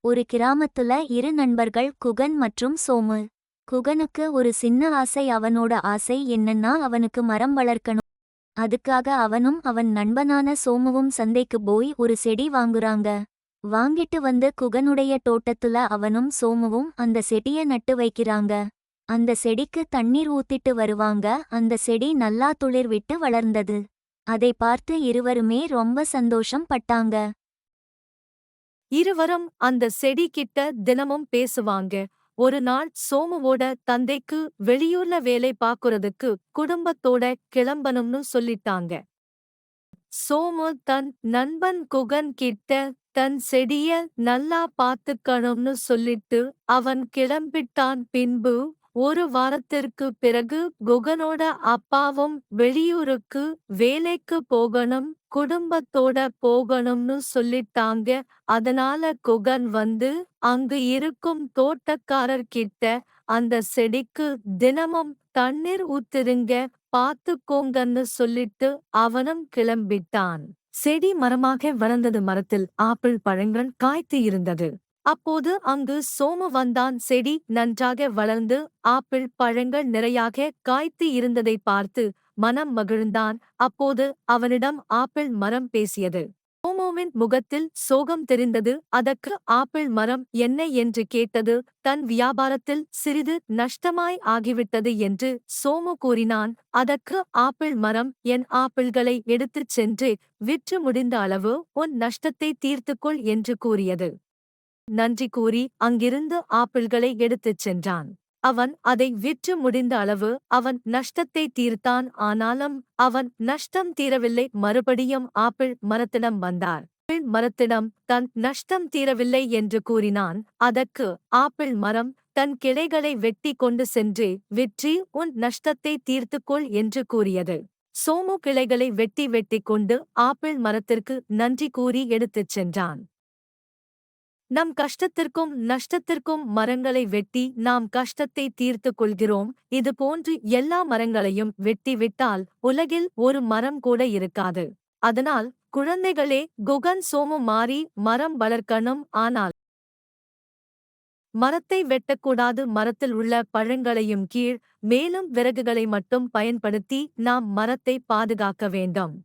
ஒரு கிராமத்துல இரு நண்பர்கள் குகன் மற்றும் சோமு. குகனுக்கு ஒரு சின்ன ஆசை. அவனோட ஆசை என்னன்னா அவனுக்கு மரம் வளர்க்கணும். அதுக்காக அவனும் அவன் நண்பனான சோமுவும் சந்தைக்கு போய் ஒரு செடி வாங்குறாங்க. வாங்கிட்டு வந்து குகனுடைய தோட்டத்துல அவனும் சோமுவும் அந்த செடிய நட்டு வைக்கிறாங்க. அந்த செடிக்கு தண்ணீர் ஊத்திட்டு வருவாங்க. அந்த செடி நல்லா துளிர் விட்டு வளர்ந்தது. அதை பார்த்து இருவருமே ரொம்ப சந்தோஷம் பட்டாங்க. இருவரும் அந்த செடி கிட்ட தினமும் பேசுவாங்க. ஒரு நாள் சோமுவோட தந்தைக்கு வெளியூர்ல வேலை பாக்குறதுக்கு குடும்பத்தோட கிளம்பணும்னு சொல்லிட்டாங்க. சோமு தன் நண்பன் குகன் கிட்ட தன் செடிய நல்லா பாத்துக்கணும்னு சொல்லிட்டு அவன் கிளம்பிட்டான். பின்பு ஒரு வாரத்திற்கு பிறகு குகனோட அப்பாவும் வெளியூருக்கு வேலைக்கு போகணும், குடும்பத்தோட போகணும்னு சொல்லிட்டாங்க. அதனால குகன் வந்து அங்கு இருக்கும் தோட்டக்காரர்கிட்ட அந்த செடிக்கு தினமும் தண்ணீர் ஊத்துருங்க, பாத்துக்கோங்கன்னு சொல்லிட்டு அவனும் கிளம்பிட்டான். செடி மரமாக வளர்ந்தது. மரத்தில் ஆப்பிள் பழங்கள் காய்த்து இருந்தது. அப்போது அங்கு சோமு வந்தான். செடி நன்றாக வளர்ந்து ஆப்பிள் பழங்கள் நிறையாக காய்த்து இருந்ததை பார்த்து மனம் மகிழ்ந்தான். அப்போது அவனிடம் ஆப்பிள் மரம் பேசியது. சோமுவின் முகத்தில் சோகம் தெரிந்தது. அதற்கு ஆப்பிள் மரம் என்ன என்று கேட்டது. தன் வியாபாரத்தில் சிறிது நஷ்டமாய் ஆகிவிட்டது என்று சோமு கூறினான். அதற்கு ஆப்பிள் மரம், என் ஆப்பிள்களை எடுத்துச் சென்று விற்று முடிந்த அளவு உன் நஷ்டத்தை தீர்த்துக்கொள் என்று கூறியது. நன்றி கூறி அங்கிருந்து ஆப்பிள்களை எடுத்துச் சென்றான். அவன் அதை விற்று முடிந்த அளவு அவன் நஷ்டத்தை தீர்த்தான். ஆனாலும் அவன் நஷ்டம் தீரவில்லை. மறுபடியும் ஆப்பிள் மரத்திடம் வந்தார். ஆப்பிள் மரத்திடம் தன் நஷ்டம் தீரவில்லை என்று கூறினான். அதற்கு ஆப்பிள் மரம் தன் கிளைகளை வெட்டி கொண்டு சென்று விற்று உன் நஷ்டத்தை தீர்த்துக்கொள் என்று கூறியது. சோமு கிளைகளை வெட்டி வெட்டி கொண்டு ஆப்பிள் மரத்திற்கு நன்றி கூறி எடுத்துச் சென்றான். நம் கஷ்டத்திற்கும் நஷ்டத்திற்கும் மரங்களை வெட்டி நாம் கஷ்டத்தை தீர்த்துக் கொள்கிறோம். இது போன்று எல்லா மரங்களையும் வெட்டி விட்டால் உலகில் ஒரு மரம் கூட இருக்காது. அதனால் குழந்தைகளே, குகன் சோமு மாறி மரம் வளர்க்கணும். ஆனால் மரத்தை வெட்டக்கூடாது. மரத்தில் உள்ள பழங்களையும் கீழ் மேலும் விறகுகளை மட்டும் பயன்படுத்தி நாம் மரத்தை பாதுகாக்க வேண்டும்.